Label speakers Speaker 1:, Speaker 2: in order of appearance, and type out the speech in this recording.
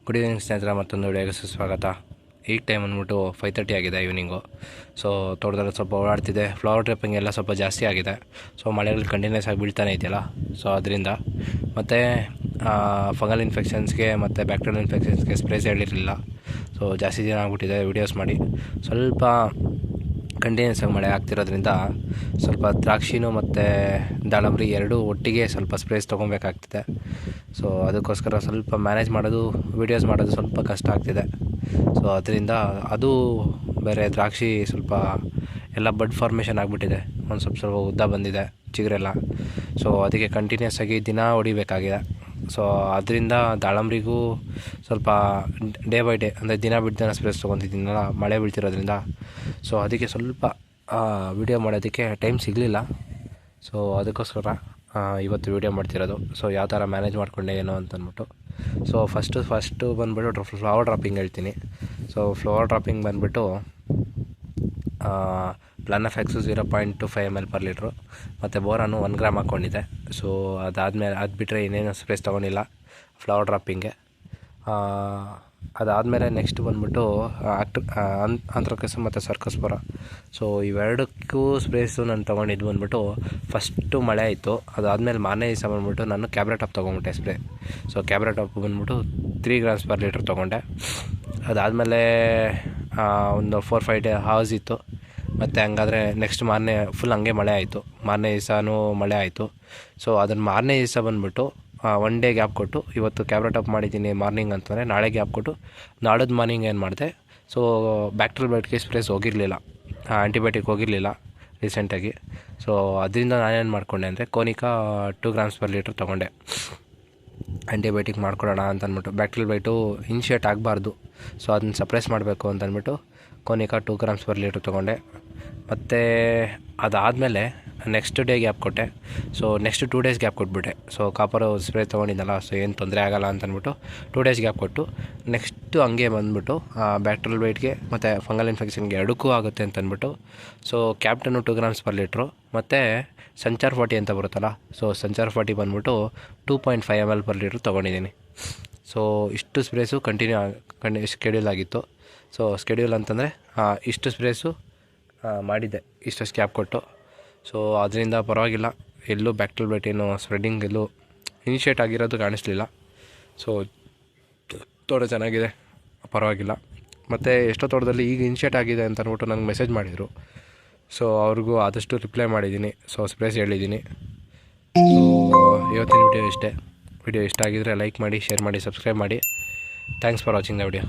Speaker 1: Good evening ಸ್ನೇಹಿತರ, ಮತ್ತೊಂದು ವಿಡಿಯೋಗೆ ಸುಸ್ವಾಗತ. ಈಗ ಟೈಮ್ ಅಂದ್ಬಿಟ್ಟು 5:30 ಆಗಿದೆ ಈವ್ನಿಂಗು. ಸೊ ತೋಟದಲ್ಲಿ ಸ್ವಲ್ಪ ಓಡಾಡ್ತಿದೆ. ಫ್ಲವರ್ ಡ್ರಿಪ್ಪಿಂಗ್ ಎಲ್ಲ ಸ್ವಲ್ಪ ಜಾಸ್ತಿ ಆಗಿದೆ. ಸೊ ಮಳೆಗಳು ಕಂಟಿನ್ಯೂಸ್ ಆಗಿ ಬೀಳ್ತಾನೆ ಇದೆಯಲ್ಲ, ಸೊ ಅದರಿಂದ ಮತ್ತು ಫಂಗಲ್ ಇನ್ಫೆಕ್ಷನ್ಸ್ಗೆ ಮತ್ತು ಬ್ಯಾಕ್ಟೀರಿಯಲ್ ಇನ್ಫೆಕ್ಷನ್ಸ್ಗೆ ಸ್ಪ್ರೇಸ್ ಹೇಳಿರಲಿಲ್ಲ. ಸೊ ಜಾಸ್ತಿ ದಿನ ಆಗ್ಬಿಟ್ಟಿದೆ ವೀಡಿಯೋಸ್ ಮಾಡಿ. ಸ್ವಲ್ಪ ಕಂಟಿನ್ಯೂಸ್ ಆಗಿ ಮಳೆ ಆಗ್ತಿರೋದ್ರಿಂದ ಸ್ವಲ್ಪ ದ್ರಾಕ್ಷಿನೂ ಮತ್ತು ದಾಳಂಬ್ರಿ ಎರಡೂ ಒಟ್ಟಿಗೆ ಸ್ವಲ್ಪ ಸ್ಪ್ರೇಸ್ ತೊಗೊಬೇಕಾಗ್ತಿದೆ. ಸೊ ಅದಕ್ಕೋಸ್ಕರ ಸ್ವಲ್ಪ ಮ್ಯಾನೇಜ್ ಮಾಡೋದು, ವೀಡಿಯೋಸ್ ಮಾಡೋದು ಸ್ವಲ್ಪ ಕಷ್ಟ ಆಗ್ತಿದೆ. ಸೊ ಅದರಿಂದ ಅದು ಬೇರೆ ದ್ರಾಕ್ಷಿ ಸ್ವಲ್ಪ ಎಲ್ಲ ಬಡ್ ಫಾರ್ಮೇಷನ್ ಆಗಿಬಿಟ್ಟಿದೆ, ಒಂದು ಸ್ವಲ್ಪ ಉದ್ದ ಬಂದಿದೆ ಚಿಗುರೆಲ್ಲ. ಸೊ ಅದಕ್ಕೆ ಕಂಟಿನ್ಯೂಸ್ ಆಗಿ ದಿನ ಹೊಡಿಬೇಕಾಗಿದೆ. ಸೊ ಅದರಿಂದ ದಾಳಂಬ್ರಿಗೂ ಸ್ವಲ್ಪ ಡೇ ಬೈ ಡೇ ಅಂದರೆ ದಿನ ಬಿಡ್ತಾನೆ ಸ್ಪ್ರೇಸ್ ತೊಗೊತಿದ್ದೀನಲ್ಲ, ಮಳೆ ಬೀಳ್ತಿರೋದ್ರಿಂದ. ಸೊ ಅದಕ್ಕೆ ಸ್ವಲ್ಪ ವಿಡಿಯೋ ಮಾಡೋದಕ್ಕೆ ಟೈಮ್ ಸಿಗಲಿಲ್ಲ. ಸೊ ಅದಕ್ಕೋಸ್ಕರ ಇವತ್ತು ವೀಡಿಯೋ ಮಾಡ್ತಿರೋದು. ಸೊ ಯಾವ ಥರ ಮ್ಯಾನೇಜ್ ಮಾಡಿಕೊಂಡೆ ಏನೋ ಅಂತಂದ್ಬಿಟ್ಟು. ಸೊ ಫಸ್ಟು ಬಂದುಬಿಟ್ಟು ಫ್ಲವರ್ ಡ್ರಾಪಿಂಗ್ ಹೇಳ್ತೀನಿ. ಸೊ ಫ್ಲವರ್ ಡ್ರಾಪಿಂಗ್ ಬಂದುಬಿಟ್ಟು ಪ್ಲಾನಫೆಕ್ಸು 0.25 ml per ಲೀಟ್ರು ಮತ್ತು ಬೋರಾನು 1 ಗ್ರಾಮ್ ಹಾಕ್ಕೊಂಡಿದ್ದೆ. ಸೊ ಅದಾದಮೇಲೆ ಅದು ಬಿಟ್ಟರೆ ಇನ್ನೇನು ಸ್ಪ್ರೇಸ್ ತೊಗೊಂಡಿಲ್ಲ ಫ್ಲವರ್ ಡ್ರಾಪಿಂಗ್ಗೆ. ಅದಾದಮೇಲೆ ನೆಕ್ಸ್ಟ್ ಬಂದುಬಿಟ್ಟು ಆಂಥ್ರಕಸ್ ಮತ್ತು ಸರ್ಕೋಸ್ಪೋರ. ಸೊ ಇವೆರಡಕ್ಕೂ ಸ್ಪ್ರೇಸು ನಾನು ತೊಗೊಂಡಿದ್ದು ಬಂದುಬಿಟ್ಟು ಫಸ್ಟು ಮಳೆ ಆಯಿತು. ಅದಾದಮೇಲೆ ಮಾರನೇ ದಿವಸ ಬಂದುಬಿಟ್ಟು ನಾನು ಕ್ಯಾಬ್ರಾಟಾಪ್ ತೊಗೊಂಬಿಟ್ಟೆ ಸ್ಪ್ರೇ. ಸೊ ಕ್ಯಾಬ್ರಾಟಾಪ್ ಬಂದುಬಿಟ್ಟು 3 grams per ಲೀಟ್ರ್ ತೊಗೊಂಡೆ. ಅದಾದಮೇಲೆ ಒಂದು 4-5 hours ಇತ್ತು. ಮತ್ತು ಹಂಗಾದರೆ ನೆಕ್ಸ್ಟ್ ಮಾರನೇ ಫುಲ್ ಹಂಗೆ ಮಳೆ ಆಯಿತು. ಮಾರನೇ ದಿವಸನೂ ಮಳೆ ಆಯಿತು. ಸೊ ಅದನ್ನು ಮಾರನೇ ದಿವಸ ಬಂದುಬಿಟ್ಟು 1 day ಗ್ಯಾಪ್ ಕೊಟ್ಟು, ಇವತ್ತು ಕ್ಯಾಬ್ರಾಟಾಪ್ ಮಾಡಿದ್ದೀನಿ ಮಾರ್ನಿಂಗ್ ಅಂತಂದರೆ ನಾಳೆ ಗ್ಯಾಪ್ ಕೊಟ್ಟು ನಾಳಿದ್ದು ಮಾರ್ನಿಂಗ್ ಏನು ಮಾಡಿದೆ, ಸೊ ಬ್ಯಾಕ್ಟೀರಿಯಲ್ ಬೈಟ್ಗೆ ಸ್ಪ್ರೇಸ್ ಹೋಗಿರಲಿಲ್ಲ, ಆ್ಯಂಟಿಬಯೋಟಿಕ್ ಹೋಗಿರಲಿಲ್ಲ ರೀಸೆಂಟಾಗಿ. ಸೊ ಅದರಿಂದ ನಾನೇನು ಮಾಡಿಕೊಂಡೆ ಅಂದರೆ ಕೋನಿಕಾ 2 grams per ಲೀಟ್ರ್ ತೊಗೊಂಡೆ. ಆ್ಯಂಟಿಬಯೋಟಿಕ್ ಮಾಡ್ಕೊಳ್ಳೋಣ ಅಂತಂದ್ಬಿಟ್ಟು, ಬ್ಯಾಕ್ಟೀರಿಯಲ್ ಬೈಟು ಇನಿಷಿಯೇಟ್ ಆಗಬಾರ್ದು, ಸೊ ಅದನ್ನ ಸಪ್ರೆಸ್ ಮಾಡಬೇಕು ಅಂತಂದ್ಬಿಟ್ಟು ಕೋನಿಕಾ 2 grams per ಲೀಟ್ರ್ ತೊಗೊಂಡೆ. ಮತ್ತು ಅದಾದಮೇಲೆ ನೆಕ್ಸ್ಟ್ ಡೇ ಗ್ಯಾಪ್ ಕೊಟ್ಟೆ. ಸೊ ನೆಕ್ಸ್ಟ್ 2 days ಗ್ಯಾಪ್ ಕೊಟ್ಬಿಟ್ಟೆ. ಸೊ ಕಾಪರು ಸ್ಪ್ರೇ ತೊಗೊಂಡಿದ್ದಲ್ಲ, ಸೊ ಏನು ತೊಂದರೆ ಆಗೋಲ್ಲ ಅಂತಂದ್ಬಿಟ್ಟು 2 days ಗ್ಯಾಪ್ ಕೊಟ್ಟು ನೆಕ್ಸ್ಟು ಹಂಗೆ ಬಂದುಬಿಟ್ಟು ಬ್ಯಾಕ್ಟೀರಿಯಲ್ ಬೈಟ್ಗೆ ಮತ್ತು ಫಂಗಲ್ ಇನ್ಫೆಕ್ಷನ್ಗೆ ಎರಡಕ್ಕೂ ಆಗುತ್ತೆ ಅಂತಂದ್ಬಿಟ್ಟು so captain 2 grams per litre ಮತ್ತು ಸಂಚಾರ್ 40 ಅಂತ ಬರುತ್ತಲ್ಲ, ಸೊ ಸಂಚಾರ್ 40 ಬಂದುಬಿಟ್ಟು 2.5 ml per ಲೀಟ್ರ್ ತೊಗೊಂಡಿದ್ದೀನಿ. ಸೊ ಇಷ್ಟು ಸ್ಪ್ರೇಸು ಕಂಟಿನ್ಯೂ ಸ್ಕೆಡ್ಯೂಲ್ ಆಗಿತ್ತು. ಸೊ ಸ್ಕೆಡ್ಯೂಲ್ ಅಂತಂದರೆ ಇಷ್ಟು ಸ್ಪ್ರೇಸು ಮಾಡಿದ್ದೆ, ಇಷ್ಟು ಕ್ಯಾಪ್ ಕೊಟ್ಟು. ಸೊ ಅದರಿಂದ ಪರವಾಗಿಲ್ಲ, ಎಲ್ಲೂ ಬ್ಯಾಕ್ಟೀರಿಯಲ್ ಬೈಟ್ ಏನು ಸ್ಪ್ರೆಡ್ಡಿಂಗ್ ಎಲ್ಲೂ ಇನಿಷಿಯೇಟ್ ಆಗಿರೋದು ಕಾಣಿಸ್ಲಿಲ್ಲ. ಸೊ ತೋಟ ಚೆನ್ನಾಗಿದೆ, ಪರವಾಗಿಲ್ಲ. ಮತ್ತು ಎಷ್ಟೋ ತೋಟದಲ್ಲಿ ಈಗ ಇನಿಷಿಯೇಟ್ ಆಗಿದೆ ಅಂತ ಅಂದ್ಬಿಟ್ಟು ನನಗೆ ಮೆಸೇಜ್ ಮಾಡಿದರು. ಸೊ ಅವ್ರಿಗೂ ಆದಷ್ಟು ರಿಪ್ಲೈ ಮಾಡಿದ್ದೀನಿ. ಸೊ ಸ್ಪ್ರೇಸ್ ಹೇಳಿದ್ದೀನಿ. ಸೊ ಇವತ್ತಿನ ವಿಡಿಯೋ ಇಷ್ಟ ಆಗಿದ್ದರೆ ಲೈಕ್ ಮಾಡಿ, ಶೇರ್ ಮಾಡಿ, ಸಬ್ಸ್ಕ್ರೈಬ್ ಮಾಡಿ. Thanks for watching the video.